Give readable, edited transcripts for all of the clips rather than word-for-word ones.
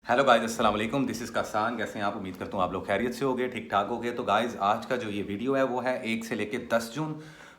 Hello guys, अस्सलाम वालेकुम। This is Kasan. कैसे हैं आप? उम्मीद करता हूँ आप लोग खैरियत से होगे, ठीक ठाक होगे। तो गाइस, आज का जो ये वीडियो है वो है 1 से लेके 10 जून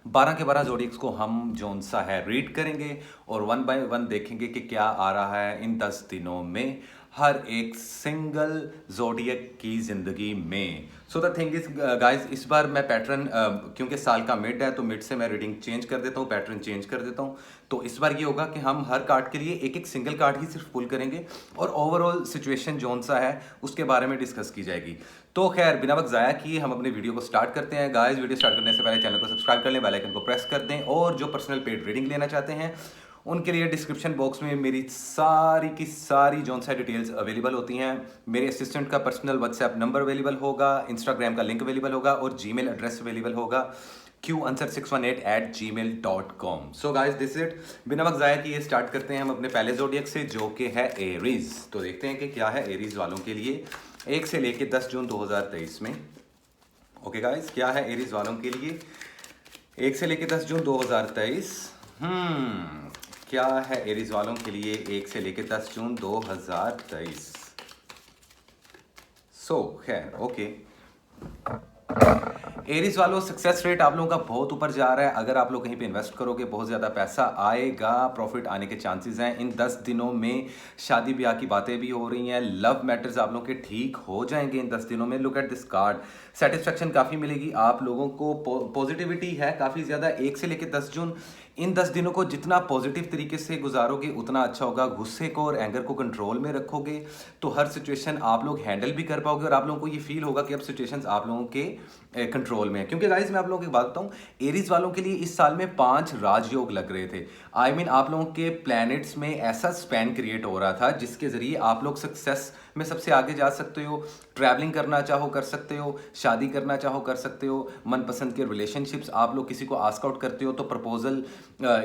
12 के 12 जोडिक्स को हम जोन सा है रीड करेंगे और वन बाय वन देखेंगे कि क्या आ रहा है इन 10 दिनों में हर एक सिंगल जोडियक की ज़िंदगी में। So the thing is guys, इस बार मैं पैटर्न क्योंकि साल का मिड है तो मिड से मैं रीडिंग चेंज कर देता हूँ, पैटर्न चेंज कर देता हूँ। तो इस बार ये होगा कि हम हर कार्ड के लिए एक एक सिंगल कार्ड ही सिर्फ पुल करेंगे और ओवरऑल सिचुएशन जोन सा है उसके बारे में डिस्कस की जाएगी। तो खैर, बिना वक्त ज़ाया किए हम अपने वीडियो को स्टार्ट करते हैं। गाइस, वीडियो स्टार्ट करने से पहले चैनल को सब्सक्राइब कर लें, बेल आइकन को प्रेस कर दें और जो पर्सनल पेड रीडिंग लेना चाहते हैं उनके लिए डिस्क्रिप्शन बॉक्स में मेरी सारी की सारी जोन सा डिटेल्स अवेलेबल होती हैं। मेरे असिस्टेंट का पर्सनल व्हाट्सएप नंबर अवेलेबल होगा, इंस्टाग्राम का लिंक अवेलेबल होगा और जीमेल एड्रेस अवेलेबल होगा qanswer618@gmail.com। So guys, this it. बिना वक्त ज़ाया किए स्टार्ट करते हैं हम अपने पहले जोडियक से, जो कि है एरीज। तो देखते हैं कि क्या है एरीज वालों के लिए 1 से लेके 10 जून 2023 में। ओके गाइस, क्या है एरीज वालों के लिए 1 से लेके 10 जून 2023? क्या है एरीज वालों के लिए 1 से लेके 10 जून 2023? सो खैर, ओके। एरीज वालों, सक्सेस रेट आप लोगों का बहुत ऊपर जा रहा है। अगर आप लोग कहीं पे इन्वेस्ट करोगे बहुत ज़्यादा पैसा आएगा, प्रॉफिट आने के चांसेस हैं। इन 10 दिनों में शादी ब्याह की बातें भी हो रही हैं, लव मैटर्स आप लोगों के ठीक हो जाएंगे इन 10 दिनों में। Look at this card, satisfaction काफ़ी मिलेगी आप लोगों को, पॉजिटिविटी है काफ़ी ज़्यादा। 1 से लेकर 10 जून इन 10 दिनों को जितना पॉजिटिव तरीके से गुजारोगे उतना अच्छा होगा। गुस्से को और एंगर को कंट्रोल में रखोगे तो हर सिचुएशन आप लोग हैंडल भी कर पाओगे और आप लोगों को ये फील होगा कि अब सिचुएशंस आप लोगों के कंट्रोल में है। क्योंकि गाइस, मैं आप लोगों की बात बताऊं, एरीज वालों के लिए इस साल में 5 राजयोग लग रहे थे। आई मीन आप लोगों के प्लैनेट्स में ऐसा स्पैन क्रिएट हो रहा था जिसके जरिए आप लोग सक्सेस में सबसे आगे जा सकते हो। ट्रैवलिंग करना चाहो कर सकते हो, शादी करना चाहो कर सकते हो, मनपसंद के रिलेशनशिप्स आप लोग किसी को आस्क आउट करते हो तो प्रपोजल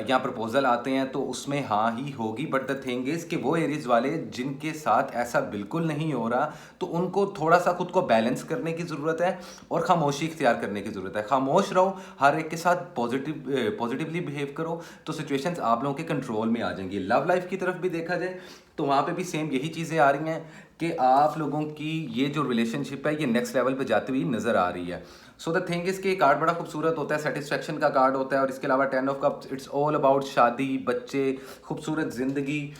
या प्रपोजल आते हैं तो उसमें हाँ ही होगी। बट द थिंग इज कि वो एरीज वाले जिनके साथ ऐसा बिल्कुल नहीं हो रहा तो उनको थोड़ा सा खुद को बैलेंस करने की ज़रूरत है और खामोशी इख्तियार करने की ज़रूरत है। खामोश रहो, हर एक के साथ पॉजिटिवली बिहेव करो तो सिचुएशंस आप लोगों के कंट्रोल में आ जाएंगी। लव लाइफ की तरफ भी देखा जाए तो वहाँ पे भी सेम यही चीज़ें आ रही हैं कि आप लोगों की ये जो रिलेशनशिप है ये नेक्स्ट लेवल पे जाती हुई नज़र आ रही है। सो द थिंग इज कि कार्ड बड़ा खूबसूरत होता है, सेटिस्फेक्शन का कार्ड होता है और इसके अलावा 10 of cups, it's all about शादी, बच्चे, खूबसूरत ज़िंदगी।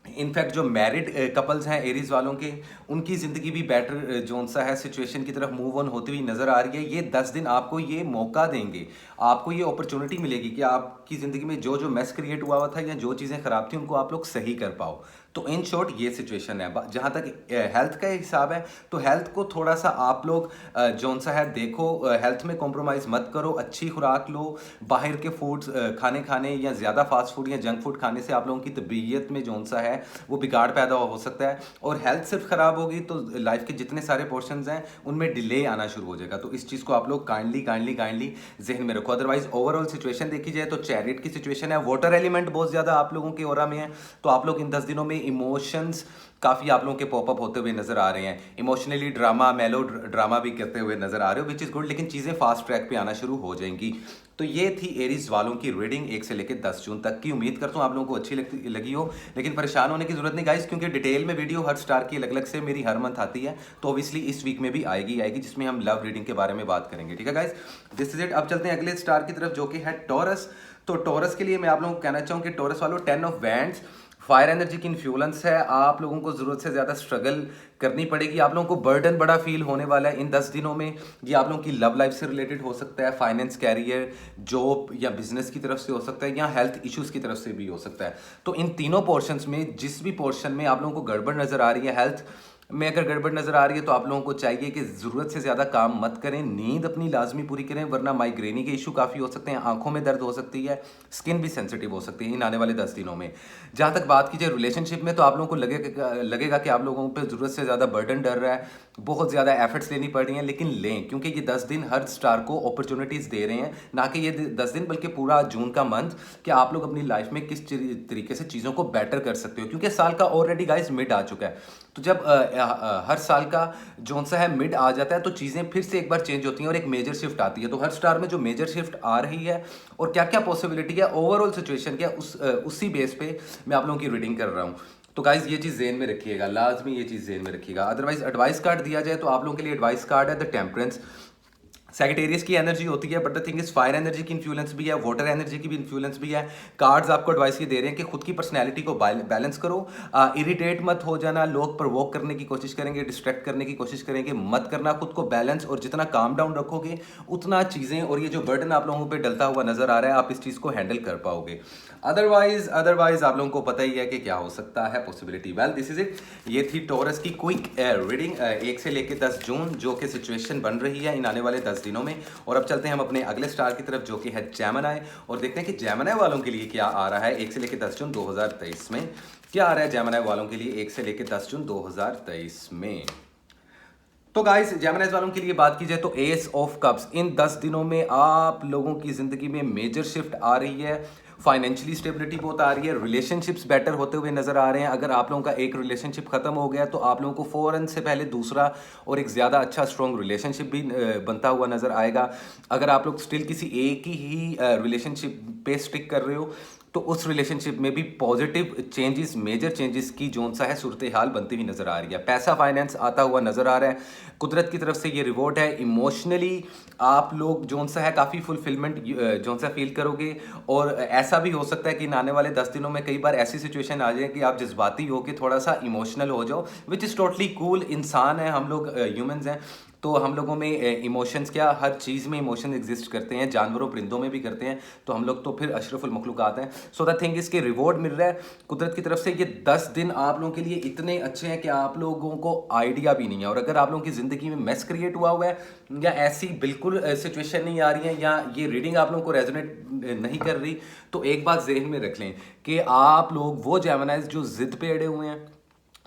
इनफैक्ट जो मैरिड कपल्स हैं एरीज वालों के, उनकी ज़िंदगी भी बेटर जोन सा है, सिचुएशन की तरफ मूव ऑन होती हुई नज़र आ रही है। ये 10 दिन आपको ये मौका देंगे, आपको ये अपॉर्चुनिटी मिलेगी कि आपकी ज़िंदगी में जो जो मैस क्रिएट हुआ था या जो चीज़ें ख़राब थी उनको आप लोग सही कर पाओ। तो इन शॉर्ट ये सिचुएशन है। जहाँ तक हेल्थ का हिसाब है तो हेल्थ को थोड़ा सा आप लोग जोन सा है देखो, हेल्थ में कॉम्प्रोमाइज़ मत करो, अच्छी खुराक लो। बाहर के फूड्स खाने या ज़्यादा फास्ट फूड या जंक फूड खाने से आप लोगों की तबीयत में जोन सा है वो बिगाड़ पैदा हो सकता है और हेल्थ सिर्फ ख़राब होगी तो लाइफ के जितने सारे पोर्शंस हैं उनमें डिले आना शुरू हो जाएगा। तो इस चीज़ को आप लोग काइंडली जहन में रखो। अदरवाइज ओवरऑल सिचुएशन देखी जाए तो चैरिट की सिचुएशन है, वाटर एलिमेंट बहुत ज़्यादा आप लोगों के ऑरा में है। तो आप लोग इन 10 दिनों में इमोशंस काफ़ी आप लोगों के पॉपअप होते हुए नजर आ रहे हैं। इमोशनली ड्रामा, मेलो ड्रामा भी करते हुए नजर आ रहे हो, विच इज़ गुड। लेकिन चीज़ें फास्ट ट्रैक पे आना शुरू हो जाएंगी। तो ये थी एरीज वालों की रीडिंग 1 से लेकर 10 जून तक की। उम्मीद करता हूँ आप लोगों को अच्छी लगी हो, लेकिन परेशान होने की जरूरत नहीं गाइस, क्योंकि डिटेल में वीडियो हर स्टार की अलग अलग से मेरी हर मंथ आती है। तो ऑब्वियसली इस वीक में भी आएगी जिसमें हम लव रीडिंग के बारे में बात करेंगे। ठीक है गाइस, दिस इज इट। अब चलते हैं अगले स्टार की तरफ, जो कि है टॉरस। तो टॉरस के लिए मैं आप लोगों को कहना चाहूँ कि टॉरस वालों 10 ऑफ वैंड्स, फायर एनर्जी की इन्फ्लुएंस है। आप लोगों को ज़रूरत से ज़्यादा स्ट्रगल करनी पड़ेगी, आप लोगों को बर्डन बड़ा फील होने वाला है इन 10 दिनों में। ये आप लोगों की लव लाइफ से रिलेटेड हो सकता है, फाइनेंस, कैरियर, जॉब या बिजनेस की तरफ से हो सकता है या हेल्थ इश्यूज़ की तरफ से भी हो सकता है। तो इन तीनों पोर्शंस में जिस भी पोर्शन में आप लोगों को गड़बड़ नज़र आ रही है, हेल्थ में अगर गड़बड़ नज़र आ रही है तो आप लोगों को चाहिए कि ज़रूरत से ज़्यादा काम मत करें, नींद अपनी लाजमी पूरी करें, वरना माइग्रेनी के इशू काफ़ी हो सकते हैं, आंखों में दर्द हो सकती है, स्किन भी सेंसिटिव हो सकती है इन आने वाले 10 दिनों में। जहाँ तक बात की जाए रिलेशनशिप में, तो आप लोगों को लगेगा कि आप लोगों पर ज़रूरत से ज़्यादा बर्डन डर रहा है, बहुत ज़्यादा एफर्ट्स लेनी पड़ रही हैं। लेकिन लें, क्योंकि ये 10 दिन हर स्टार को अपॉर्चुनिटीज़ दे रहे हैं, ना कि ये 10 दिन बल्कि पूरा जून का मंथ, कि आप लोग अपनी लाइफ में किस तरीके से चीज़ों को बेटर कर सकते हो। क्योंकि साल का ऑलरेडी गाइस मिड आ चुका है। तो जब हर साल का जोन सा है मिड आ जाता है तो चीज़ें फिर से एक बार चेंज होती हैं और एक मेजर शिफ्ट आती है। तो हर स्टार में जो मेजर शिफ्ट आ रही है और क्या क्या पॉसिबिलिटी है ओवरऑल सिचुएशन क्या, उसी बेस पे मैं आप लोगों की रीडिंग कर रहा हूँ। तो गाइज ये चीज़ जेन में रखिएगा, लाजमी ये चीज़ जेन में रखिएगा। अदरवाइज एडवाइस कार्ड दिया जाए तो आप लोगों के लिए एडवाइस कार्ड है द टेम्परेंस। सेक्रेटेरियस की एनर्जी होती है, but the thing is fire energy की इन्फ्लुएंस भी है, वाटर एनर्जी की भी इन्फ्लुएंस भी है। कार्ड्स आपको एडवाइस ये दे रहे हैं कि खुद की पर्सनैलिटी को बैलेंस करो, इरिटेट मत हो जाना, लोग प्रवोक करने की कोशिश करेंगे, डिस्ट्रैक्ट करने की कोशिश करेंगे, मत करना, खुद को बैलेंस, और जितना काम डाउन रखोगे उतना चीज़ें और ये जो बर्डन आप लोगों पर डलता हुआ नजर आ रहा है आप इस चीज़ को हैंडल कर पाओगे। अदरवाइज आप लोगों को पता ही है कि क्या हो सकता है possibility. Well this is it, ये थी टॉरस की क्विक रीडिंग 1 से लेकर 10 जून जो कि सिचुएशन बन रही है इन आने वाले 10 दिनों में। और अब चलते हैं हम अपने अगले स्टार की तरफ जो कि है जेमिनी, और देखते हैं कि जेमिनी वालों के लिए क्या आ रहा है 1 से लेकर 10 जून 2023 में। क्या आ रहा है जेमिनी वालों के लिए 1 से लेकर 10 जून 2023 में। तो गाइस जेमिनी वालों के लिए बात की जाए तो एस ऑफ कप्स, इन 10 दिनों में आप लोगों की जिंदगी में मेजर शिफ्ट आ रही है, फाइनेंशियली स्टेबिलिटी बहुत आ रही है, रिलेशनशिप्स बेटर होते हुए नजर आ रहे हैं। अगर आप लोगों का एक रिलेशनशिप खत्म हो गया तो आप लोगों को फौरन से पहले दूसरा और एक ज़्यादा अच्छा स्ट्रॉन्ग रिलेशनशिप भी बनता हुआ नजर आएगा। अगर आप लोग स्टिल किसी एक ही रिलेशनशिप पे स्टिक कर रहे हो तो उस रिलेशनशिप में भी पॉजिटिव चेंजेस, मेजर चेंजेस की जोन सा है सूरत हाल बनती हुई नजर आ रही है। पैसा फाइनेंस आता हुआ नजर आ रहा है, कुदरत की तरफ से ये रिवॉर्ड है। इमोशनली आप लोग जोन सा है काफ़ी फुलफिलमेंट जोन सा फील करोगे, और ऐसा भी हो सकता है कि आने वाले 10 दिनों में कई बार ऐसी सिचुएशन आ जाए कि आप जज्बाती हो के थोड़ा सा इमोशनल हो जाओ, विच इज़ टोटली कूल। इंसान है हम लोग, ह्यूमंस हैं, तो हम लोगों में इमोशंस क्या, हर चीज़ में इमोशन एग्जिस्ट करते हैं, जानवरों परिंदों में भी करते हैं, तो हम लोग तो फिर अशरफुल मखलूक़ात हैं। सो द थिंग इसके रिवॉर्ड मिल रहा है कुदरत की तरफ से। ये 10 दिन आप लोगों के लिए इतने अच्छे हैं कि आप लोगों को आइडिया भी नहीं है। और अगर आप लोगों की ज़िंदगी में मेस क्रिएट हुआ है या ऐसी बिल्कुल सिचुएशन नहीं आ रही है या ये रीडिंग आप लोगों को रेजोनेट नहीं कर रही, तो एक बात जहन में रख लें कि आप लोग वो जेमिनीज जो जिद पे अड़े हुए हैं,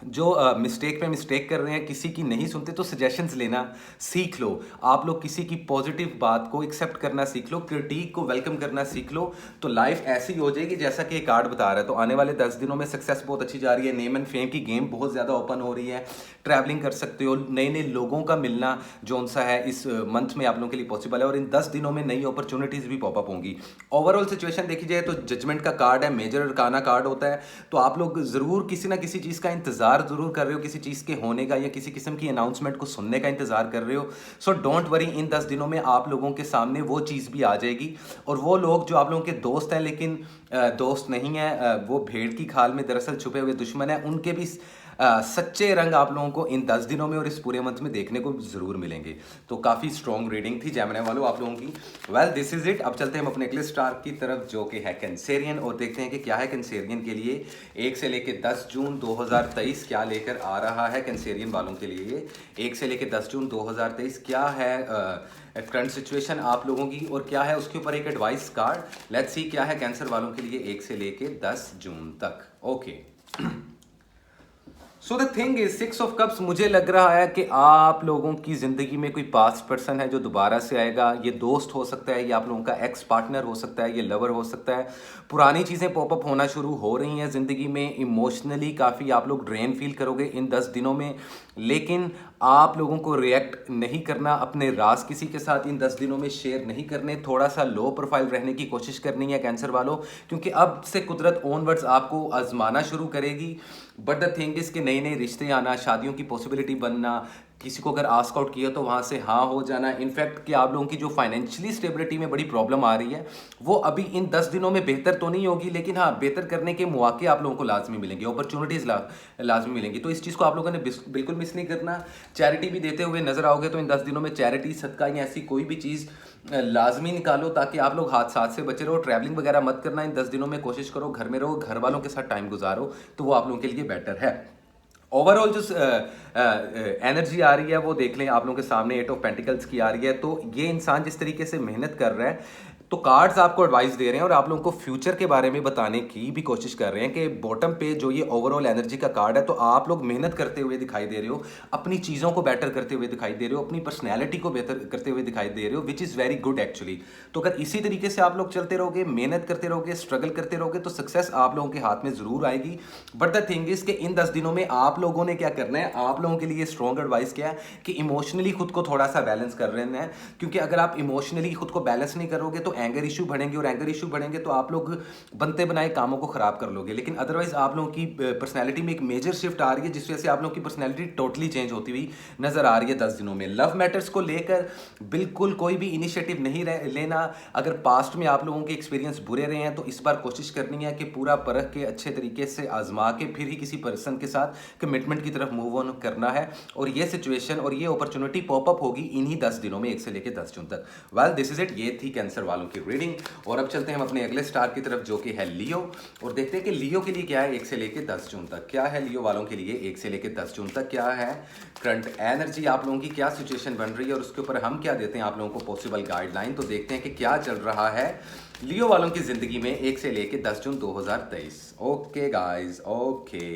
जो मिस्टेक पे मिस्टेक कर रहे हैं, किसी की नहीं सुनते, तो सजेशंस लेना सीख लो। आप लोग किसी की पॉजिटिव बात को एक्सेप्ट करना सीख लो, क्रिटिक को वेलकम करना सीख लो, तो लाइफ ऐसी हो जाएगी जैसा कि कार्ड बता रहा है। तो आने वाले 10 दिनों में सक्सेस बहुत अच्छी जा रही है, नेम एंड फेम की गेम बहुत ज़्यादा ओपन हो रही है, ट्रैवलिंग कर सकते हो, नए नए लोगों का मिलना जोन सा है इस मंथ में आप लोगों के लिए पॉसिबल है, और इन 10 दिनों में नई अपॉर्चुनिटीज़ भी पॉपअप होंगी। ओवरऑल सिचुएशन देखी जाए तो जजमेंट का कार्ड है, मेजर अरकाना कार्ड होता है, तो आप लोग ज़रूर किसी ना किसी चीज़ का इंतजार जरूर कर रहे हो, किसी चीज़ के होने का या किसी किस्म की अनाउंसमेंट को सुनने का इंतजार कर रहे हो। सो डोंट वरी, इन 10 दिनों में आप लोगों के सामने वो चीज़ भी आ जाएगी, और वो लोग जो आप लोगों के दोस्त हैं लेकिन दोस्त नहीं है, वो भेड़ की खाल में दरअसल छुपे हुए दुश्मन है, उनके भी सच्चे रंग आप लोगों को इन 10 दिनों में और इस पूरे मंथ में देखने को ज़रूर मिलेंगे। तो काफ़ी स्ट्रॉन्ग रीडिंग थी जेमिनी वालों आप लोगों की। Well this is it. अब चलते हैं हम अपने अगले स्टार की तरफ जो कि है कैंसेरियन, और देखते हैं कि क्या है कैंसेरियन के लिए 1 से लेकर 10 जून 2023 क्या लेकर आ रहा है कैंसेरियन वालों के लिए। 1 से लेकर 10 जून 2023 क्या है करंट सिचुएशन आप लोगों की, और क्या है उसके ऊपर एक एडवाइस कार्ड। लेट्स सी क्या है कैंसर वालों के लिए 1 से लेकर 10 जून तक। Okay so the thing is 6 of cups, मुझे लग रहा है कि आप लोगों की ज़िंदगी में कोई पास्ट पर्सन है जो दोबारा से आएगा। ये दोस्त हो सकता है, ये आप लोगों का एक्स पार्टनर हो सकता है, ये लवर हो सकता है। पुरानी चीज़ें पॉपअप होना शुरू हो रही हैं ज़िंदगी में। इमोशनली काफ़ी आप लोग ड्रेन फील करोगे इन 10 दिनों में, लेकिन आप लोगों को रिएक्ट नहीं करना, अपने राज किसी के साथ इन 10 दिनों में शेयर नहीं करने, थोड़ा सा लो प्रोफाइल रहने की कोशिश करनी है कैंसर वालों, क्योंकि अब से कुदरत ऑनवर्ड्स आपको आजमाना शुरू करेगी। बट द थिंग इज कि नए नए रिश्ते आना, शादियों की पॉसिबिलिटी बनना, किसी को अगर आस्क आउट किया तो वहाँ से हाँ हो जाना। इनफैक्ट कि आप लोगों की जो फाइनेंशियली स्टेबिलिटी में बड़ी प्रॉब्लम आ रही है वो अभी इन 10 दिनों में बेहतर तो नहीं होगी, लेकिन हाँ बेहतर करने के मौके आप लोगों को लाजमी मिलेंगे, अपॉर्चुनिटीज़ लाजमी मिलेंगी। तो इस चीज़ को आप लोगों ने बिल्कुल मिस नहीं करना। चैरिटी भी देते हुए नजर आओगे तो इन 10 दिनों में चैरिटी, सदका या ऐसी कोई भी चीज़ लाजमी निकालो ताकि आप लोग हादसात से बचे रहो। ट्रैवलिंग वगैरह मत करना इन 10 दिनों में, कोशिश करो घर में रहो, घर वालों के साथ टाइम गुजारो, तो वो आप लोगों के लिए बेटर है। ओवरऑल जो एनर्जी आ रही है वो देख लें आप लोगों के सामने 8 ऑफ पेंटिकल्स की आ रही है। तो ये इंसान जिस तरीके से मेहनत कर रहा है, तो कार्ड्स आपको एडवाइस दे रहे हैं और आप लोगों को फ्यूचर के बारे में बताने की भी कोशिश कर रहे हैं कि बॉटम पे जो ये ओवरऑल एनर्जी का कार्ड है, तो आप लोग मेहनत करते हुए दिखाई दे रहे हो, अपनी चीज़ों को बेटर करते हुए दिखाई दे रहे हो, अपनी पर्सनैलिटी को बेहतर करते हुए दिखाई दे रहे हो, which is very good actually. तो अगर इसी तरीके से आप लोग चलते रहोगे, मेहनत करते रहोगे, स्ट्रगल करते रहोगे, तो सक्सेस आप लोगों के हाथ में ज़रूर आएगी। बट द थिंग इज कि इन 10 दिनों में आप लोगों ने क्या करना है, आप लोगों के लिए स्ट्रॉन्ग एडवाइस क्या है कि इमोशनली खुद को थोड़ा सा बैलेंस कर रहे हैं, क्योंकि अगर आप इमोशनली खुद को बैलेंस नहीं करोगे तो एंगर इशू बढ़ेंगे, और एंगर इशू बढ़ेंगे तो आप लोग बनते बनाए कामों को खराब कर लोगे। लेकिन अदरवाइज आप लोगों की पर्सनैलिटी में एक मेजर शिफ्ट आ रही है, जिस वजह से आप लोगों की पर्सनैलिटी टोटली चेंज होती हुई नजर आ रही है 10 दिनों में। लव मैटर्स को लेकर बिल्कुल कोई भी इनिशिएटिव नहीं लेना। अगर पास्ट में आप लोगों के एक्सपीरियंस बुरे रहे हैं तो इस बार कोशिश करनी है कि पूरा परख के अच्छे तरीके से आजमा के फिर ही किसी पर्सन के साथ कमिटमेंट की तरफ मूव ऑन करना है। और ये सिचुएशन और ये अपॉर्चुनिटी पॉपअप होगी इन्हीं 10 दिनों में, 1 से लेकर 10 जून तक। वेल दिस इज इट, ये थी कैंसर वालों की रीडिंग। और अब चलते हैं हम अपने अगले स्टार की तरफ जो कि है लियो, और देखते हैं कि लियो के लिए क्या है 1 से लेकर 10 जून तक। क्या है लियो वालों के लिए 1 से लेकर 10 जून तक, क्या है करंट एनर्जी, आप लोगों की क्या सिचुएशन बन रही है और उसके ऊपर हम क्या देते हैं आप लोगों को पॉसिबल गाइडलाइन। तो देखते हैं कि क्या चल रहा है लियो वालों की जिंदगी में 1 से लेकर 10 जून 2023। Okay guys, okay.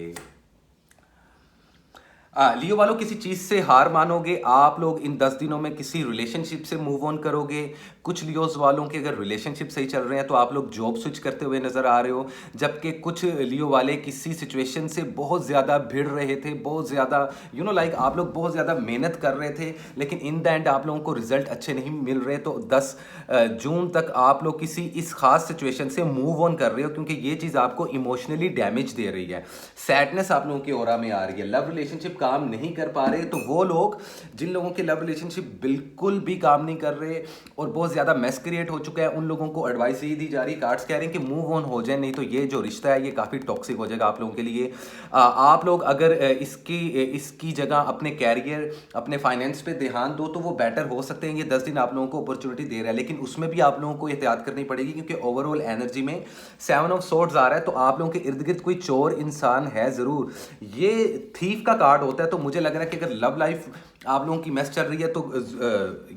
लियो वालों किसी चीज़ से हार मानोगे आप लोग इन 10 दिनों में, किसी रिलेशनशिप से मूव ऑन करोगे। कुछ लियोज वालों के अगर रिलेशनशिप सही चल रहे हैं तो आप लोग जॉब स्विच करते हुए नजर आ रहे हो, जबकि कुछ लियो वाले किसी सिचुएशन से बहुत ज़्यादा भिड़ रहे थे, बहुत ज़्यादा लाइक आप लोग बहुत ज़्यादा मेहनत कर रहे थे, लेकिन इन द एंड आप लोगों को रिजल्ट अच्छे नहीं मिल रहे। तो 10 जून तक आप लोग किसी इस खास सिचुएशन से मूव ऑन कर रहे हो, क्योंकि ये चीज़ आपको इमोशनली डैमेज दे रही है। सैडनेस आप लोगों की ऑरा में आ रही है। लव रिलेशनशिप काम नहीं कर पा रहे, तो वो लोग जिन लोगों के लव रिलेशनशिप बिल्कुल भी काम नहीं कर रहे और बहुत ज्यादा मेस क्रिएट हो चुका है, उन लोगों को एडवाइस यही दी जा रही है, कार्ड्स कह रहे हैं कि मूव ऑन हो जाए, नहीं तो ये जो रिश्ता है ये काफी टॉक्सिक हो जाएगा आप लोगों के लिए। आप लोग अगर इसकी जगह अपने कैरियर, अपने फाइनेंस पे ध्यान दो तो वो बेटर हो सकते हैं। ये 10 दिन आप लोगों को अपॉर्चुनिटी दे रहा है, लेकिन उसमें भी आप लोगों को एहतियात करनी पड़ेगी, क्योंकि ओवरऑल एनर्जी में 7 ऑफ सोर्ड्स आ रहा है। तो आप लोगों के इर्द गिर्द कोई चोर इंसान है जरूर। ये थीफ का कार्ड होता है, तो मुझे लग रहा है कि अगर लव लाइफ आप लोगों की मैस चल रही है तो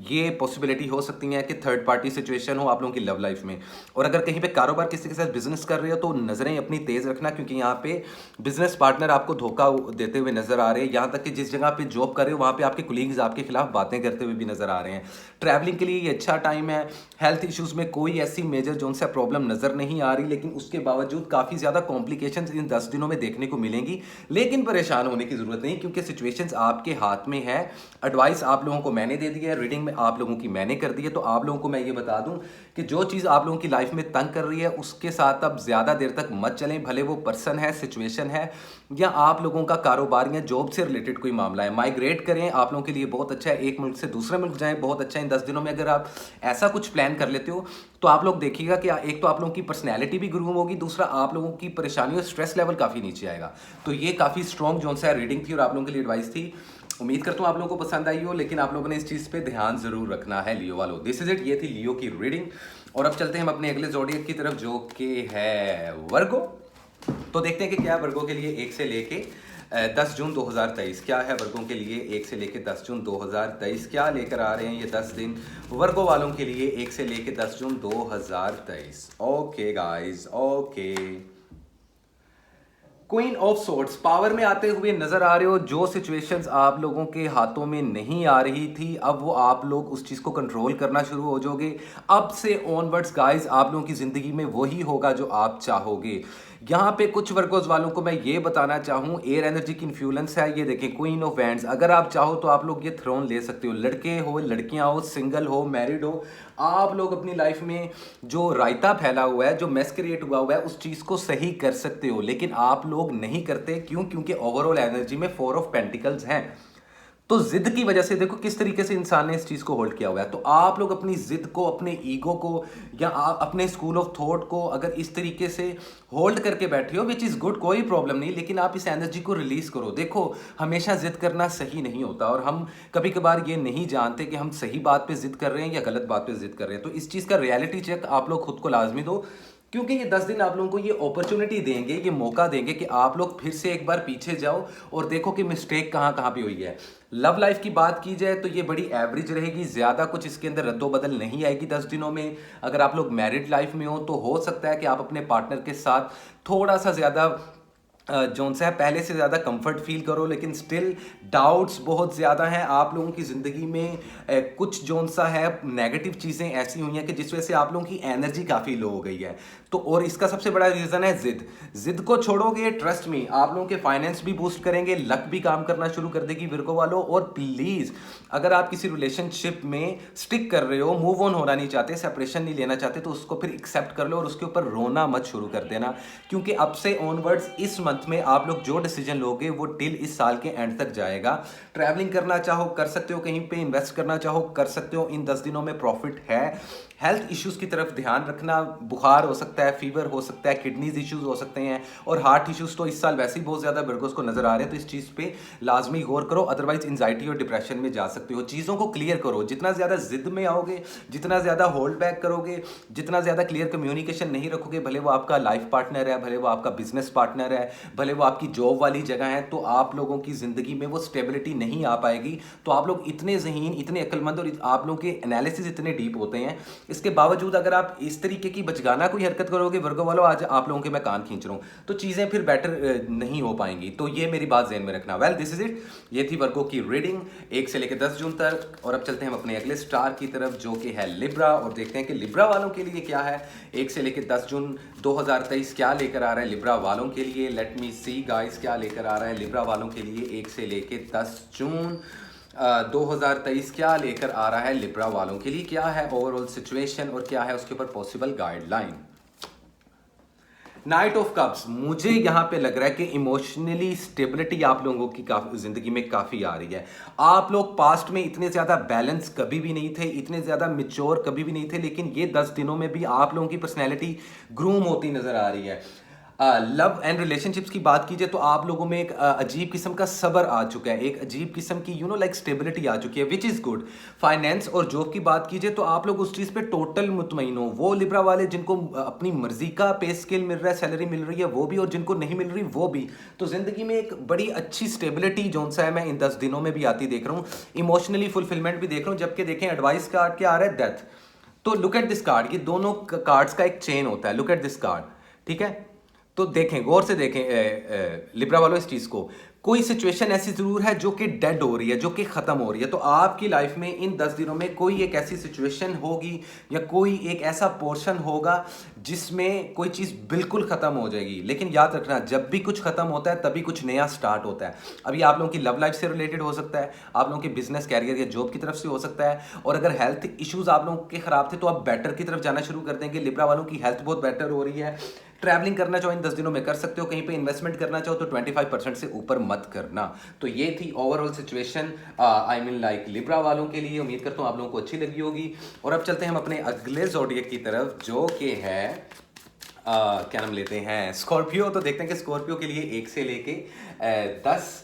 ये पॉसिबिलिटी हो सकती है कि थर्ड पार्टी सिचुएशन हो आप लोगों की लव लाइफ में। और अगर कहीं पे कारोबार किसी के साथ बिजनेस कर रहे हो तो नजरें अपनी तेज रखना, क्योंकि यहाँ पे बिजनेस पार्टनर आपको धोखा देते हुए नजर आ रहे हैं। यहाँ तक कि जिस जगह पे जॉब कर रहे हो वहाँ पे आपके कोलीग्स आपके खिलाफ बातें करते हुए भी नजर आ रहे हैं। ट्रैवलिंग के लिए ये अच्छा टाइम है। हेल्थ इश्यूज में कोई ऐसी मेजर जोन सा प्रॉब्लम नजर नहीं आ रही, लेकिन उसके बावजूद काफी ज्यादा कॉम्प्लिकेशंस इन 10 दिनों में देखने को मिलेंगी। लेकिन परेशान होने की जरूरत नहीं, क्योंकि सिचुएशंस आपके हाथ में है। एडवाइस आप लोगों को मैंने दे दी है, रीडिंग में आप लोगों की मैंने कर दी है। तो आप लोगों को मैं ये बता दूं कि जो चीज़ आप लोगों की लाइफ में तंग कर रही है उसके साथ अब ज़्यादा देर तक मत चलें, भले वो पर्सन है, सिचुएशन है, या आप लोगों का कारोबार या जॉब से रिलेटेड कोई मामला है। माइग्रेट करें, आप लोगों के लिए बहुत अच्छा है। एक मुल्क से दूसरे मुल्क जाएं, बहुत अच्छा है। इन 10 दिनों में अगर आप ऐसा कुछ प्लान कर लेते हो तो आप लोग देखिएगा कि एक तो आप लोगों की पर्सनैलिटी भी ग्रूम होगी, दूसरा आप लोगों की परेशानी और स्ट्रेस लेवल काफ़ी नीचे आएगा। तो ये काफ़ी स्ट्रॉन्ग जोन सा रीडिंग थी और आप लोगों के लिए एडवाइस थी। उम्मीद करता हूँ आप लोगों को पसंद आई हो, लेकिन आप लोगों ने इस चीज़ पे ध्यान जरूर रखना है लियो वालों। दिस इज इट, ये थी लियो की रीडिंग। और अब चलते हैं हम अपने अगले ज़ोडिएक की तरफ जो कि है वर्गो। तो देखते हैं कि क्या वर्गो के लिए 1 से लेके 10 जून 2023 क्या है। वर्गों के लिए 1 से लेके 10 जून 2023 क्या लेकर आ रहे हैं ये 10 दिन वर्गो वालों के लिए 1 से लेके 10 जून 2023। Okay guys, okay. Queen of swords power में आते हुए नजर आ रहे हो। जो सिचुएशंस आप लोगों के हाथों में नहीं आ रही थी, अब वो आप लोग उस चीज को कंट्रोल करना शुरू हो जाओगे। अब से ऑनवर्ड्स गाइस आप लोगों की जिंदगी में वही होगा जो आप चाहोगे। यहाँ पे कुछ वर्गोज वालों को मैं ये बताना चाहूँ, एयर एनर्जी की इन्फ्लुएंस है। ये देखें क्वीन ऑफ वैंड्स, अगर आप चाहो तो आप लोग ये थ्रोन ले सकते हो। लड़के हो, लड़कियां हो, सिंगल हो, मैरिड हो, आप लोग अपनी लाइफ में जो रायता फैला हुआ है, जो मेस क्रिएट हुआ है, उस चीज को सही कर सकते हो। लेकिन आप लोग नहीं करते, क्यों? क्योंकि ओवरऑल एनर्जी में 4 ऑफ पेंटिकल्स हैं। तो जिद की वजह से देखो किस तरीके से इंसान ने इस चीज को होल्ड किया हुआ है। तो आप लोग अपनी जिद को, अपने ईगो को, या अपने स्कूल ऑफ थॉट को अगर इस तरीके से होल्ड करके बैठे हो, विच इज गुड, कोई प्रॉब्लम नहीं, लेकिन आप इस एनर्जी को रिलीज करो। देखो हमेशा जिद करना सही नहीं होता, और हम कभी कभार ये नहीं जानते कि हम सही बात पे जिद कर रहे हैं या गलत बात पे जिद कर रहे हैं। तो इस चीज का रियलिटी चेक आप लोग खुद को लाजमी दो, क्योंकि ये 10 दिन आप लोगों को ये अपॉर्चुनिटी देंगे, ये मौका देंगे कि आप लोग फिर से एक बार पीछे जाओ और देखो कि मिस्टेक कहाँ कहाँ पे हुई है। लव लाइफ की बात की जाए तो ये बड़ी एवरेज रहेगी, ज़्यादा कुछ इसके अंदर रद्दोबदल नहीं आएगी 10 दिनों में। अगर आप लोग मैरिड लाइफ में हो तो हो सकता है कि आप अपने पार्टनर के साथ थोड़ा सा ज़्यादा जोन सा है पहले से ज़्यादा कंफर्ट फील करो, लेकिन स्टिल डाउट्स बहुत ज़्यादा हैं आप लोगों की ज़िंदगी में। कुछ जोन सा है नेगेटिव चीज़ें ऐसी हुई हैं कि जिस वजह से आप लोगों की एनर्जी काफ़ी लो हो गई है। तो और इसका सबसे बड़ा रीजन है जिद। जिद को छोड़ोगे, ट्रस्ट मी, आप लोगों के फाइनेंस भी बूस्ट करेंगे, लक भी काम करना शुरू कर देगी विर्गो वालों। और प्लीज अगर आप किसी रिलेशनशिप में स्टिक कर रहे हो, मूव ऑन होना नहीं चाहते, सेपरेशन नहीं लेना चाहते, तो उसको फिर एक्सेप्ट कर लो और उसके ऊपर रोना मत शुरू कर देना, क्योंकि अब से ऑनवर्ड्स इस मंथ में आप लोग जो डिसीजन लोगे वो टिल इस साल के एंड तक जाएगा। ट्रैवलिंग करना चाहो कर सकते हो, कहीं पे इन्वेस्ट करना चाहो कर सकते हो, इन 10 दिनों में प्रॉफिट है। हेल्थ इश्यूज की तरफ ध्यान रखना, बुखार हो सकता है, फीवर हो सकता है, किडनीज इश्यूज हो सकते हैं, और हार्ट इश्यूज तो इस साल वैसे ही बहुत ज्यादा वर्गोस को नजर आ रहे हैं, तो इस चीज पे लाजमी गौर करो, अदरवाइज एंजाइटी और डिप्रेशन में जा सकते हो। चीजों को क्लियर करो, जितना ज्यादा जिद में आओगे, जितना ज्यादा होल्ड बैक करोगे, जितना ज्यादा क्लियर कम्युनिकेशन नहीं रखोगे, भले वो आपका लाइफ पार्टनर है, भले वो आपका बिजनेस पार्टनर है, भले वो आपकी जॉब वाली जगह है, तो आप लोगों की जिंदगी में वो स्टेबिलिटी नहीं आ पाएगी। तो आप लोग इतने ज़हीन, इतने अक्लमंद और आप लोगों के एनालिसिस इतने डीप होते हैं, इसके बावजूद अगर आप इस तरीके की बचगाना कोई हरकत करोगे वर्गो वालों, आज आप लोगों के मैं कान खींच रहा हूं, तो चीज़ें फिर बेटर नहीं हो पाएंगी। तो ये मेरी बात ज़हन में रखना। वेल दिस इज इट, ये थी वर्गो की रीडिंग 1 से लेकर 10 जून तक। और अब चलते हैं हम अपने अगले स्टार की तरफ जो कि है लिब्रा, और देखते हैं कि लिब्रा वालों के लिए क्या है 1 से लेकर 10 जून 2023 क्या लेकर आ रहा है लिब्रा वालों के लिए। लेट मी सी गाइस क्या लेकर आ रहा है लिब्रा वालों के लिए 1 से लेकर 10 जून 2023 क्या लेकर आ रहा है लिब्रा वालों के लिए, क्या है ओवरऑल सिचुएशन और क्या है उसके ऊपर possible guideline. Night of cups, मुझे यहां पे लग रहा है कि इमोशनली स्टेबिलिटी आप लोगों की काफी जिंदगी में काफी आ रही है। आप लोग पास्ट में इतने ज्यादा बैलेंस कभी भी नहीं थे, इतने ज्यादा मिच्योर कभी भी नहीं थे, लेकिन ये 10 दिनों में भी आप लोगों की पर्सनैलिटी ग्रूम होती नजर आ रही है। लव एंड रिलेशनशिप्स की बात कीजिए तो आप लोगों में एक अजीब किस्म का सब्र आ चुका है, एक अजीब किस्म की लाइक स्टेबिलिटी आ चुकी है, विच इज़ गुड। फाइनेंस और जॉब की बात कीजिए तो आप लोग उस चीज़ पे टोटल मुतमईन हो। वो लिब्रा वाले जिनको अपनी मर्जी का पे स्केल मिल रहा है, सैलरी मिल रही है, वो भी, और जिनको नहीं मिल रही वो भी। तो जिंदगी में एक बड़ी अच्छी स्टेबिलिटी जो सा है मैं इन 10 दिनों में भी आती देख रहा हूँ। इमोशनली फुलफिलमेंट भी देख रहा हूँ। जबकि देखें एडवाइस कार्ड क्या आ रहा है, डेथ। तो लुक एट दिस कार्ड, ये दोनों कार्ड्स का एक चेन होता है। लुक एट दिस कार्ड, ठीक है, तो देखें, गौर से देखें लिब्रा वालों इस चीज को। कोई सिचुएशन ऐसी जरूर है जो कि डेड हो रही है, जो कि खत्म हो रही है। तो आपकी लाइफ में इन 10 दिनों में कोई एक ऐसी सिचुएशन होगी या कोई एक ऐसा पोर्शन होगा जिसमें कोई चीज बिल्कुल खत्म हो जाएगी। लेकिन याद रखना, जब भी कुछ खत्म होता है तभी कुछ नया स्टार्ट होता है। अभी आप लोगों की लव लाइफ से रिलेटेड हो सकता है, आप लोगों के बिजनेस कैरियर या जॉब की तरफ से हो सकता है, और अगर हेल्थ इश्यूज आप लोगों के खराब थे तो आप बेटर की तरफ जाना शुरू कर देंगे। लिब्रा वालों की हेल्थ बहुत बेटर हो रही है। ट्रैवलिंग करना चाहो इन 10 दिनों में कर सकते हो, कहीं पे इन्वेस्टमेंट करना चाहो तो 25% से ऊपर मत करना। तो ये थी overall situation I mean like Libra वालों के लिए। उम्मीद करता हूँ आप लोगों को अच्छी लगी होगी। और अब चलते हैं हम अपने अगले ज़ोडिएक की तरफ जो कि है क्या नाम लेते हैं, स्कॉर्पियो। तो देखते हैं कि स्कॉर्पियो के लिए 1 से लेके 10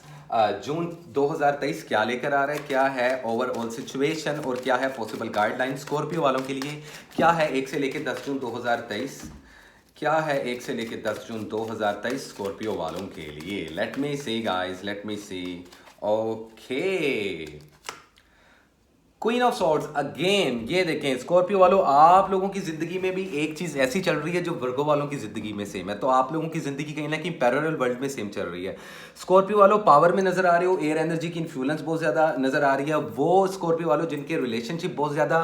जून 2023 क्या लेकर आ रहा है, क्या है ओवरऑल सिचुएशन और क्या है पॉसिबल गाइडलाइन स्कॉर्पियो वालों के लिए। क्या है 1 से लेके 10 जून 2023, क्या है 1 से लेके 10 जून 2023 स्कॉर्पियो वालों के लिए। Let me see guys, let me see. Okay, queen of swords again. ये देखें स्कॉर्पियो वालों, आप लोगों की जिंदगी में भी एक चीज ऐसी चल रही है जो वर्गो वालों की जिंदगी में सेम है। तो आप लोगों की जिंदगी कहीं ना कहीं पैरेलल वर्ल्ड में सेम चल रही है। स्कॉर्पियो वालों पावर में नजर आ रहे हो, एयर एनर्जी की इन्फ्लुएंस बहुत ज्यादा नजर आ रही है। वो स्कॉर्पियो वालों जिनके रिलेशनशिप बहुत ज्यादा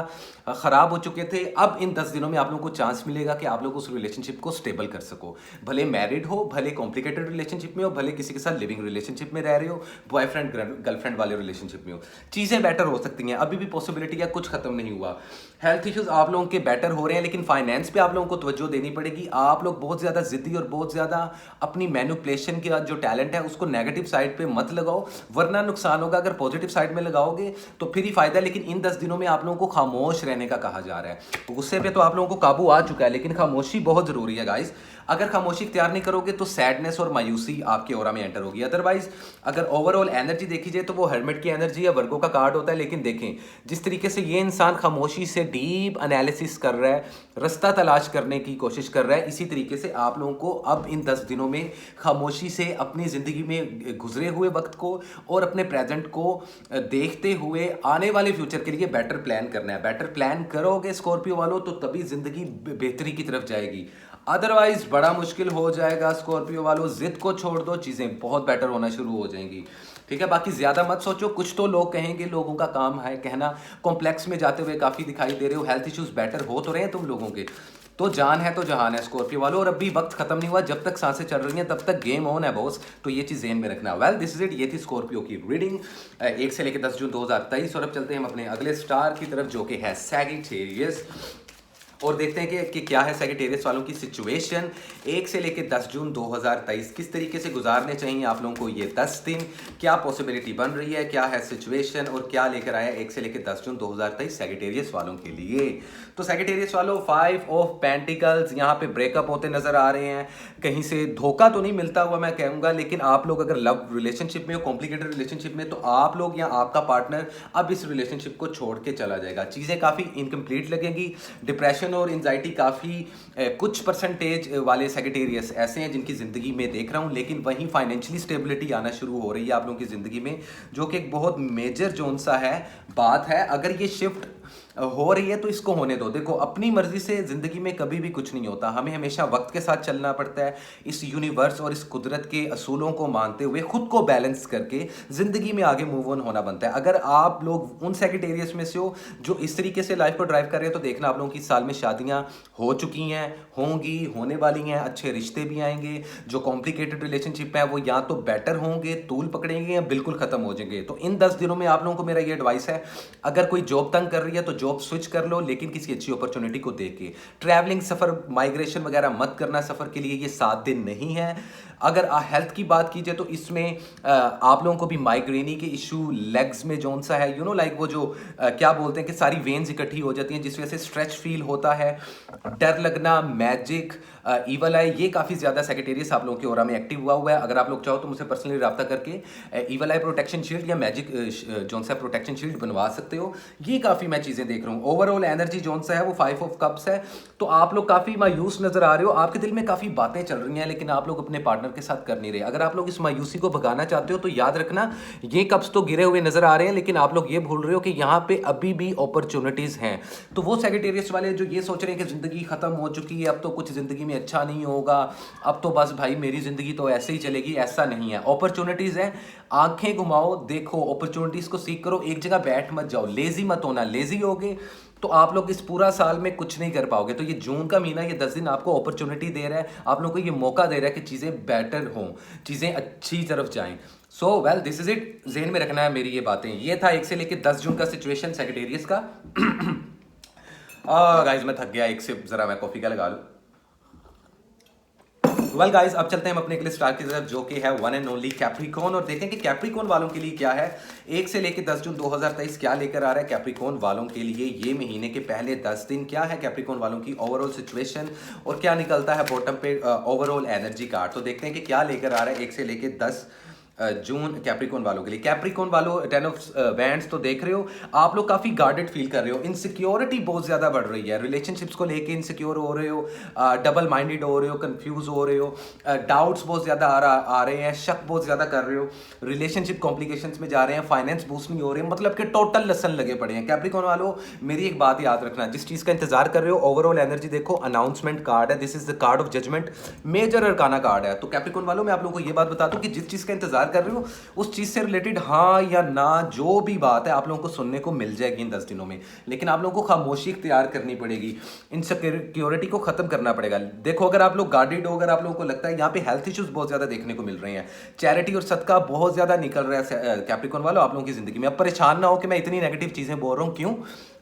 खराब हो चुके थे, अब इन 10 दिनों में आप लोगों को चांस मिलेगा कि आप लोग उस रिलेशनशिप को स्टेबल कर सको। भले मैरिड हो, भले कॉम्प्लिकेटेड रिलेशनशिप में हो, भले किसी के साथ लिविंग रिलेशनशिप में रह रहे हो, बॉयफ्रेंड गर्लफ्रेंड वाले रिलेशनशिप में हो, चीजें बेटर हो सकती हैं। अभी भी पॉसिबिलिटी है, कुछ खत्म नहीं हुआ। हेल्थ इश्यूज आप लोगों के बेटर हो रहे हैं, लेकिन फाइनेंस पे आप लोगों को तवज्जो देनी पड़ेगी। आप लोग बहुत ज्यादा जिद्दी और बहुत ज्यादा अपनी मैनिपुलेशन का जो टैलेंट है उसको नेगेटिव साइड पे मत लगाओ, वरना नुकसान होगा। अगर पॉजिटिव साइड में लगाओगे तो फिर ही फायदा है। लेकिन इन 10 दिनों में आप लोगों को खामोश रहने का कहा जा रहा है। गुस्से पे तो आप लोगों को काबू आ चुका है, लेकिन खामोशी बहुत जरूरी है गाइस। अगर खामोशी इख्तियार नहीं करोगे तो सैडनेस और मायूसी आपके ऑरा में एंटर होगी। अदरवाइज अगर ओवरऑल एनर्जी देखी जाए तो वो हेलमेट की एनर्जी है, वर्गो का कार्ड होता है। लेकिन देखें जिस तरीके से ये इंसान खामोशी से डीप एनालिसिस कर रहा है, रास्ता तलाश करने की कोशिश कर रहा है, इसी तरीके से आप लोगों को अब इन 10 दिनों में खामोशी से अपनी ज़िंदगी में गुजरे हुए वक्त को और अपने प्रेजेंट को देखते हुए आने वाले फ्यूचर के लिए बेटर प्लान करना है। बेटर प्लान करोगे स्कॉर्पियो वालों तो तभी ज़िंदगी बेहतरी की तरफ जाएगी, अदरवाइज बड़ा मुश्किल हो जाएगा। स्कॉर्पियो वालों जिद को छोड़ दो, चीज़ें बहुत बेटर होना शुरू हो जाएंगी, ठीक है। बाकी ज़्यादा मत सोचो। कुछ तो लोग कहेंगे, लोगों का काम है कहना। कॉम्प्लेक्स में जाते हुए काफ़ी दिखाई दे रहे हो, हेल्थ इश्यूज बेटर हो तो रहे हैं तुम लोगों के, तो जान है तो जहान है स्कॉर्पियो वालों, और अभी वक्त खत्म नहीं हुआ, जब तक सांसें चल रही हैं तब तक गेम ऑन है बॉस, तो ये चीज़ ज़हन में रखना। वेल दिस इज इट, ये थी स्कॉर्पियो की रीडिंग 1 से लेकर 10 जून 2023। और अब चलते हैं हम अपने अगले स्टार की तरफ जो कि है सैजिटेरियस, और देखते हैं कि क्या है सैजिटेरियस वालों की सिचुएशन 1 से लेकर 10 जून 2023, किस तरीके से गुजारने चाहिए आप लोगों को ये 10 दिन, क्या पॉसिबिलिटी बन रही है, क्या है सिचुएशन, और क्या लेकर आया 1 से लेकर 10 जून 2023 सैजिटेरियस वालों के लिए। तो सैजिटेरियस वालों 5 ऑफ पेंटिकल्स यहाँ पे ब्रेकअप होते नजर आ रहे हैं, कहीं से धोखा तो नहीं मिलता हुआ मैं कहूँगा, लेकिन आप लोग अगर लव रिलेशनशिप में हो, कॉम्प्लिकेटेड रिलेशनशिप में, तो आप लोग या आपका पार्टनर अब इस रिलेशनशिप को छोड़ के चला जाएगा, चीज़ें काफ़ी इनकम्प्लीट लगेंगी, डिप्रेशन और एंजाइटी काफ़ी कुछ परसेंटेज वाले सैजिटेरियस ऐसे हैं जिनकी ज़िंदगी में देख रहा हूँ, लेकिन वहीं फाइनेंशियली स्टेबिलिटी आना शुरू हो रही है आप लोगों की ज़िंदगी में, जो कि एक बहुत मेजर जोन सा है बात है। अगर ये शिफ्ट हो रही है तो इसको होने दो। देखो अपनी मर्जी से ज़िंदगी में कभी भी कुछ नहीं होता, हमें हमेशा वक्त के साथ चलना पड़ता है, इस यूनिवर्स और इस कुदरत के असूलों को मानते हुए खुद को बैलेंस करके ज़िंदगी में आगे मूव ऑन होना बनता है। अगर आप लोग उन सैजिटेरियस में से हो जो इस तरीके से लाइफ को ड्राइव कर रहे हैं, तो देखना आप लोगों की साल में शादियाँ हो चुकी हैं, होंगी, होने वाली हैं, अच्छे रिश्ते भी आएंगे, जो कॉम्प्लिकेटेड रिलेशनशिप है वो या तो बेटर होंगे, तूल पकड़ेंगे, या बिल्कुल ख़त्म हो जाएंगे। तो इन 10 दिनों में आप लोगों को मेरा ये एडवाइस है, अगर कोई जॉब तंग कर रही है तो जॉब स्विच कर लो, लेकिन किसी अच्छी अपॉर्चुनिटी को देख के। ट्रैवलिंग, सफ़र, माइग्रेशन वगैरह मत करना सफ़र के लिए, ये 7 दिन नहीं है। अगर हेल्थ की बात कीजिए तो इसमें आप लोगों को भी माइग्रेनी के इशू, लेग्स में जोन सा है, लाइक वो जो क्या बोलते हैं कि सारी वेन्स इकट्ठी हो जाती हैं, जिस वजह से स्ट्रेच फील होता है, डर लगना, मैजिक, ईवल आई, ये काफ़ी ज़्यादा सैजिटेरियस आप लोगों के ऑरा में एक्टिव हुआ है। अगर आप लोग चाहो तो मुझसे पर्सनली रब्ता करके ईवल आई प्रोटेक्शन शील्ड या मैजिक जोन सा प्रोटेक्शन शील्ड बनवा सकते हो। ये काफ़ी मैं चीज़ें देख रहा हूँ। ओवरऑल एनर्जी जोन सा है वो 5 ऑफ कप्स है, तो आप लोग काफ़ी मायूस नजर आ रहे हो, आपके दिल में काफ़ी बातें चल रही हैं, लेकिन आप लोग अपने पार्टनर के साथ कर नहीं रहे। अगर आप लोग इस मायूसी को भगाना चाहते हो तो याद रखना, ये कप्स तो गिरे हुए नजर आ रहे हैं, लेकिन आप लोग ये भूल रहे हो कि यहाँ पे अभी भी अपॉर्चुनिटीज हैं। तो वो सैजिटेरियस वाले जो ये सोच रहे हैं कि जिंदगी खत्म हो चुकी है, अब तो कुछ जिंदगी में अच्छा नहीं होगा, अब तो बस भाई मेरी जिंदगी तो ऐसे ही चलेगी, ऐसा नहीं है। अपॉर्चुनिटीज है, आंखें घुमाओ, देखो अपॉर्चुनिटीज को सीख करो, एक जगह बैठ मत जाओ, लेजी मत होना। लेजी होगे तो आप लोग इस पूरा साल में कुछ नहीं कर पाओगे। तो ये जून का महीना, ये 10 दिन आपको अपॉर्चुनिटी दे रहा है, आप लोग को ये मौका दे रहा है कि चीज़ें बेटर हों, चीज़ें अच्छी तरफ जाएं। So well this is it, जेहन में रखना है मेरी ये बातें। ये था 1 से लेकर 10 जून का सिचुएशन सैजिटेरियस का। गाइस मैं थक गया, एक से ज़रा मैं कॉफ़ी का लगा लूँ। वेल गाइस अब चलते हैं हम अपने अगले स्टार की तरफ जो कि है वन एंड ओनली कैप्रिकॉर्न, और देखें कि कैप्रिकॉर्न वालों के लिए क्या है 1 से लेकर 10 जून 2023 क्या लेकर आ रहा है कैप्रिकॉर्न वालों के लिए। ये महीने के पहले 10 दिन क्या है कैप्रिकॉर्न वालों की ओवरऑल सिचुएशन, और क्या निकलता है बॉटम पे ओवरऑल एनर्जी कार्ड। तो देखते हैं कि क्या लेकर आ रहा है 1 से लेकर 10 जून कैप्रिकॉर्न वालों के लिए। कैप्रिकॉर्न वालों 10 ऑफ वैंड्स तो देख रहे हो, आप लोग काफ़ी गार्डेड फील कर रहे हो, इनसिक्योरिटी बहुत ज़्यादा बढ़ रही है, रिलेशनशिप्स को लेके इनसिक्योर हो रहे हो, डबल माइंडेड हो रहे हो, कंफ्यूज हो रहे हो, डाउट्स बहुत ज़्यादा आ रहे हैं, शक बहुत ज़्यादा कर रहे हो, रिलेशनशिप कॉम्प्लिकेशंस में जा रहे हैं, फाइनेंस बूस्ट नहीं हो रहे हैं, मतलब कि टोटल लेसन लगे पड़े हैं। कैप्रिकॉर्न वालों मेरी एक बात याद रखना, जिस चीज़ का इंतजार कर रहे हो, ओवरऑल एनर्जी देखो, अनाउंसमेंट कार्ड है, this is the card of judgement, major arcana card है। तो कैप्रिकॉर्न वालों मैं आप लोगों को ये बात बता दूं कि जिस चीज़ का इंतजार कर रहे हो उस चीज से रिलेटेड हाँ या ना जो भी बात है आप लोगों को सुनने को मिल जाएगी इन 10 दिनों में, लेकिन आप लोगों को खामोशी इख्तियार करनी पड़ेगी, इनसिक्योरिटी को खत्म करना पड़ेगा। देखो अगर आप लोग गार्डेड हो, अगर आप लोगों को लगता है यहाँ पे हेल्थ इश्यूज बहुत ज्यादा देखने को मिल रहे हैं, चैरिटी और सदका बहुत ज्यादा निकल रहा है कैप्रिकॉर्न वालों आप लोगों की जिंदगी में, अब परेशान ना हो कि मैं इतनी नेगेटिव चीजें बोल रहा हूँ। क्यों?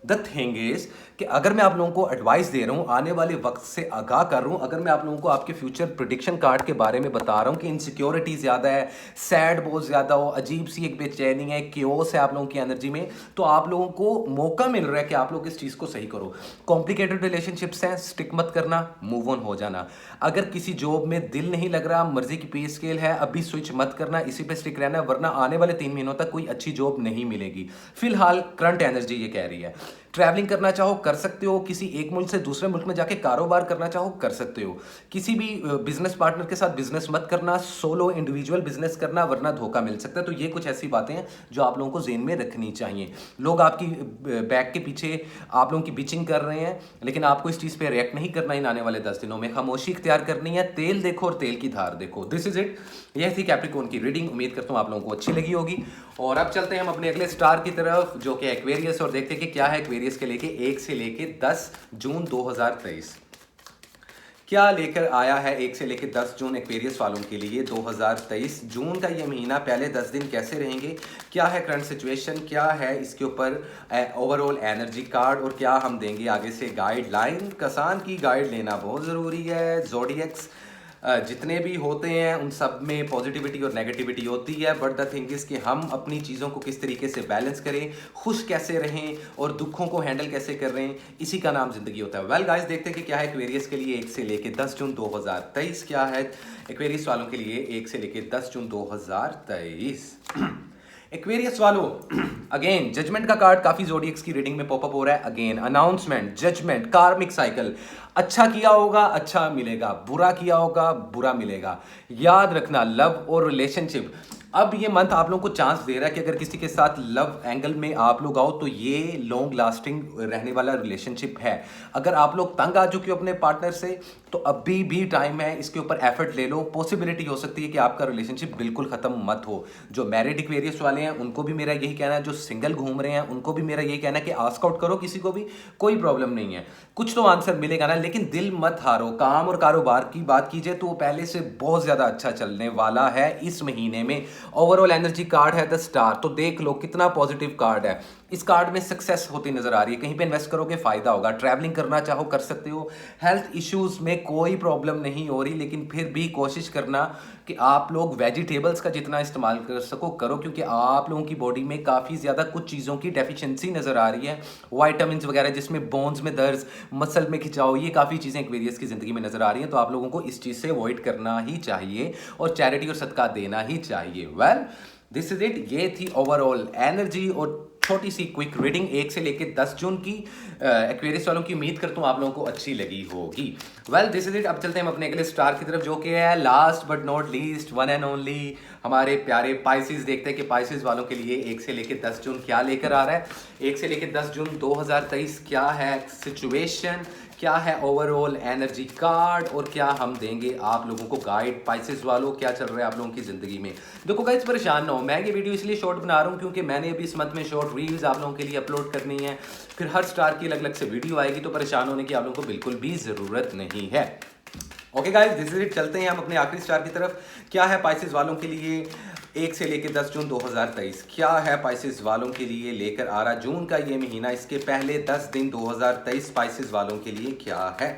द थिंग इज कि अगर मैं आप लोगों को एडवाइस दे रहा हूं, आने वाले वक्त से आगाह कर रहा हूं, अगर मैं आप लोगों को आपके फ्यूचर प्रेडिक्शन कार्ड के बारे में बता रहा हूं कि इनसिक्योरिटी ज़्यादा है, सैड बहुत ज़्यादा हो, अजीब सी एक बेचैनी है, क्योस है आप लोगों की एनर्जी में, तो आप लोगों को मौका मिल रहा है कि आप लोग इस चीज़ को सही करो। कॉम्प्लिकेटेड रिलेशनशिप्स हैं, स्टिक मत करना, मूव ऑन हो जाना। अगर किसी जॉब में दिल नहीं लग रहा, मर्जी की पे स्केल है, अभी स्विच मत करना, इसी पे स्टिक रहना, वरना आने वाले 3 महीनों तक कोई अच्छी जॉब नहीं मिलेगी। फिलहाल करंट एनर्जी ये कह रही है। ट्रैवलिंग करना चाहो कर सकते हो, किसी एक मुल्क से दूसरे मुल्क में जाके कारोबार करना चाहो कर सकते हो, किसी भी बिजनेस पार्टनर के साथ बिजनेस मत करना, सोलो इंडिविजुअल बिजनेस करना, वरना धोखा मिल सकता है। तो ये कुछ ऐसी बातें हैं जो आप लोगों को ज़हन में रखनी चाहिए। लोग आपकी बैक के पीछे आप लोगों की बिचिंग कर रहे हैं, लेकिन आपको इस चीज़ पे रिएक्ट नहीं करना इन आने वाले 10 दिनों में, खामोशी इख्तियार करनी है, तेल देखो और तेल की धार देखो। दिस इज इट, यह थी कैप्रिकॉर्न की रीडिंग, उम्मीद करता हूँ आप लोगों को अच्छी लगी होगी। और अब चलते हैं हम अपने अगले स्टार की तरफ जो कि एक्वेरियस, और देखते हैं कि क्या है एक्वेरियस के लेके 1 से लेके 10 जून 2023। क्या लेकर आया है 1 से लेकर 10 जून एक्वेरियस वालों के लिए 2023। जून का ये महीना पहले 10 दिन कैसे रहेंगे, क्या है करंट सिचुएशन, क्या है इसके ऊपर ओवरऑल एनर्जी कार्ड, और क्या हम देंगे आगे से गाइडलाइन। कसान की गाइड लेना बहुत ज़रूरी है। ज़ोडिएक्स जितने भी होते हैं उन सब में पॉजिटिविटी और नेगेटिविटी होती है, बट द थिंग इज़ कि हम अपनी चीज़ों को किस तरीके से बैलेंस करें, खुश कैसे रहें और दुखों को हैंडल कैसे कर रहे हैं, इसी का नाम ज़िंदगी होता है। वेल गाइस, देखते हैं कि क्या है एक्वेरियस के लिए 1 से लेकर 10 जून 2023। क्या है एक्वेरियस वालों के लिए 1 से लेकर 10 जून 2023। एक्वेरियस वालों, अगेन जजमेंट का कार्ड काफी ज़ोडिएक्स की रीडिंग में पॉपअप हो रहा है। अगेन अनाउंसमेंट, जजमेंट, कार्मिक साइकिल। अच्छा किया होगा अच्छा मिलेगा, बुरा किया होगा बुरा मिलेगा। याद रखना, लव और रिलेशनशिप, अब ये मंथ आप लोगों को चांस दे रहा है कि अगर किसी के साथ लव एंगल में आप लोग आओ तो ये लॉन्ग लास्टिंग रहने वाला रिलेशनशिप है। अगर आप लोग तंग आ चुके हो अपने पार्टनर से तो अभी भी टाइम है, इसके ऊपर एफर्ट ले लो। पॉसिबिलिटी हो सकती है कि आपका रिलेशनशिप बिल्कुल खत्म मत हो। जो मैरिड एक्वेरियस वाले हैं उनको भी मेरा यही कहना है, जो सिंगल घूम रहे हैं उनको भी मेरा यही कहना है कि आस्क आउट करो किसी को भी, कोई प्रॉब्लम नहीं है, कुछ तो आंसर मिलेगा ना। लेकिन दिल मत हारो। काम और कारोबार की बात कीजिए तो वो पहले से बहुत ज्यादा अच्छा चलने वाला है इस महीने में। ओवरऑल एनर्जी कार्ड है द स्टार, तो देख लो कितना पॉजिटिव कार्ड है। इस कार्ड में सक्सेस होती नजर आ रही है। कहीं पे इन्वेस्ट करोगे फायदा होगा। ट्रैवलिंग करना चाहो कर सकते हो। हेल्थ इश्यूज में कोई प्रॉब्लम नहीं हो रही, लेकिन फिर भी कोशिश करना कि आप लोग वेजिटेबल्स का जितना इस्तेमाल कर सको करो, क्योंकि आप लोगों की बॉडी में काफ़ी ज़्यादा कुछ चीज़ों की डेफिशिएंसी नज़र आ रही है। वाइटामिन वगैरह, जिसमें बोन्स में दर्द, मसल में खिंचाव, ये काफ़ी चीज़ें एक्वेरियस की ज़िंदगी में नज़र आ रही हैं। तो आप लोगों को इस चीज़ से अवॉइड करना ही चाहिए और चैरिटी और सदका देना ही चाहिए। Well this is it. ये थी ओवरऑल एनर्जी और छोटी सी क्विक रीडिंग 1 से लेकर 10 जून की एक्वेरियस वालों की। उम्मीद करता हूँ आप लोगों को अच्छी लगी होगी। Well this is it. अब चलते हैं हम अपने अगले स्टार की तरफ, जो कि है last but not least, one and only हमारे प्यारे पाइसेस। देखते हैं कि पाइसेस वालों के लिए 1 से लेकर 10 जून क्या लेकर आ रहा है। 1 से लेकर 10 जून 2023 क्या है सिचुएशन, क्या है ओवरऑल एनर्जी कार्ड, और क्या हम देंगे आप लोगों को गाइड। पाइसेस वालों, क्या चल रहा है आप लोगों की जिंदगी में। देखो गाइस, परेशान ना हो, मैं ये वीडियो इसलिए शॉर्ट बना रहा हूँ क्योंकि मैंने अभी इस मंथ में शॉर्ट रील्स आप लोगों के लिए अपलोड करनी है। फिर हर स्टार की अलग अलग से वीडियो आएगी, तो परेशान होने की आप लोगों को बिल्कुल भी जरूरत नहीं है। Okay guys, this is it. चलते हैं हम अपने आखिरी स्टार की तरफ। क्या है पाइसेस वालों के लिए 1 से लेकर 10 जून 2023। क्या है पाइसेस वालों के लिए लेकर आ रहा जून का ये महीना, इसके पहले 10 दिन 2023 पाइसेस वालों के लिए क्या है।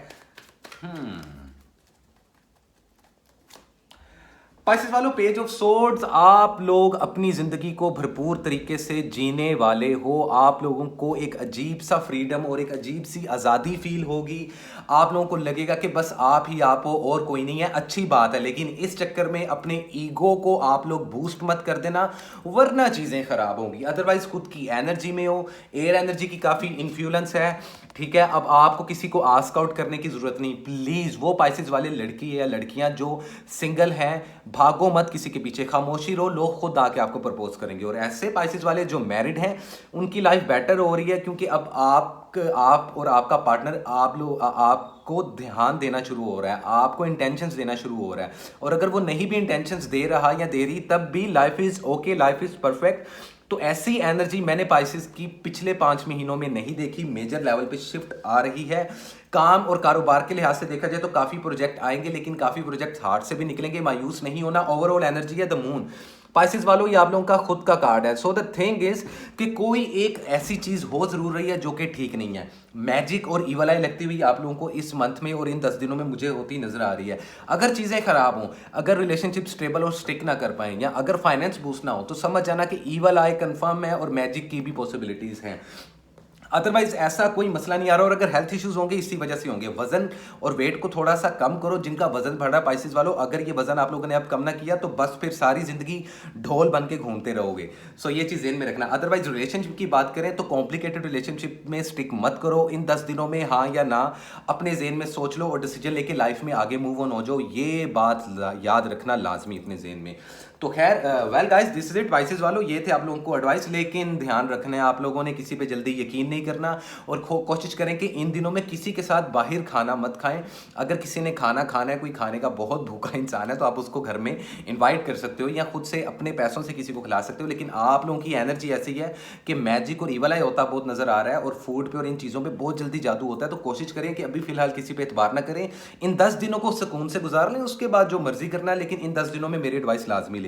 पाइसेस वालों, पेज ऑफ सोर्ड्स। आप लोग अपनी जिंदगी को भरपूर तरीके से जीने वाले हो। आप लोगों को एक अजीब सा फ्रीडम और एक अजीब सी आज़ादी फील होगी। आप लोगों को लगेगा कि बस आप ही आप हो और कोई नहीं है। अच्छी बात है, लेकिन इस चक्कर में अपने ईगो को आप लोग बूस्ट मत कर देना, वरना चीज़ें खराब होंगी। अदरवाइज खुद की एनर्जी में हो। एयर एनर्जी की काफ़ी इन्फ्लुएंस है, ठीक है। अब आपको किसी को आस्क आउट करने की जरूरत नहीं। प्लीज वो पाइसेस वाले लड़की या लड़कियां जो सिंगल हैं, भागो मत किसी के पीछे, खामोशी रहो, लोग खुद आके आपको प्रपोज करेंगे। और ऐसे पाइसेस वाले जो मैरिड हैं उनकी लाइफ बेटर हो रही है, क्योंकि अब आप और आपका पार्टनर आपको ध्यान देना शुरू हो रहा है, आपको इंटेंशंस देना शुरू हो रहा है। और अगर वो नहीं भी इंटेंशंस दे रहा या दे रही, तब भी life is okay, life is perfect. तो ऐसी एनर्जी मैंने पाइसेस की पिछले 5 महीनों में नहीं देखी। मेजर लेवल पे शिफ्ट आ रही है। काम और कारोबार के लिहाज से देखा जाए तो काफ़ी प्रोजेक्ट आएंगे, लेकिन काफ़ी प्रोजेक्ट हार्ड से भी निकलेंगे। मायूस नहीं होना। ओवरऑल एनर्जी है द मून। पाइसेस वालों, ये आप लोगों का खुद का कार्ड है। सो द थिंग इज कि कोई एक ऐसी चीज हो जरूर रही है जो कि ठीक नहीं है। मैजिक और ईवल आई लगती हुई आप लोगों को इस मंथ में और इन 10 दिनों में मुझे होती नजर आ रही है। अगर चीजें खराब हों, अगर रिलेशनशिप स्टेबल और स्टिक ना कर पाए, या अगर फाइनेंस बूस्ट ना हो, तो समझ जाना कि ईवल आई कंफर्म है और मैजिक की भी पॉसिबिलिटीज हैं। अदरवाइज ऐसा कोई मसला नहीं आ रहा। और अगर हेल्थ इश्यूज होंगे इसी वजह से होंगे। वजन और वेट को थोड़ा सा कम करो। जिनका वजन बढ़ रहा है पाइसेस वालों, अगर ये वजन आप लोगों ने अब कम ना किया तो बस फिर सारी जिंदगी ढोल बन के घूमते रहोगे। सो ये चीज ध्यान में रखना। अदरवाइज रिलेशनशिप की बात करें तो कॉम्प्लिकेटेड रिलेशनशिप में स्टिक मत करो इन 10 दिनों में। हाँ या ना अपने जेन में सोच लो और डिसीजन लेके लाइफ में आगे मूव ऑन हो जाओ। ये बात याद रखना लाजमी अपने जेन में। तो खैर well guys, this is it vices वालों, ये थे आप लोगों को एडवाइस, लेकिन ध्यान रखना है आप लोगों ने किसी पे जल्दी यकीन नहीं करना, और कोशिश करें कि इन दिनों में किसी के साथ बाहर खाना मत खाएं। अगर किसी ने खाना खाना है, कोई खाने का बहुत भूखा इंसान है, तो आप उसको घर में इन्वाइट कर सकते हो या खुद से अपने पैसों से किसी को खिला सकते हो। लेकिन आप लोगों की एनर्जी ऐसी है कि मैजिक और ईवल आई होता बहुत नजर आ रहा है, और फूड पे और इन चीज़ों पे बहुत जल्दी जादू होता है। तो कोशिश करें कि अभी फिलहाल किसी पे एतबार ना करें, इन 10 दिनों को सुकून से गुजार लें, उसके बाद जो मर्जी करना है, लेकिन इन 10 दिनों में मेरी एडवाइस लाजमी ले लें।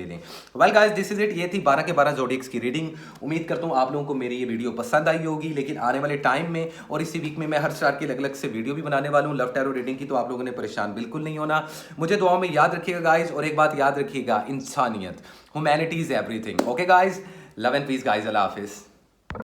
Well guys, this is it, ये थी 12 के 12 जोडिक्स की रीडिंग। उम्मीद करता हूँ आप लोगों को मेरी ये वीडियो पसंद आई होगी, लेकिन आने वाले टाइम में और इसी वीक में मैं हर स्टार की अलग अलग से वीडियो भी बनाने वाला हूँ लव टैरो रीडिंग की, तो आप लोगों ने परेशान बिल्कुल नहीं होना। मुझे दुआओं में याद रखिएगा गाइस, और एक बात याद रखिएगा, इंसानियत, humanity is everything. Okay guys, love and peace guys, अल्लाह हाफिज।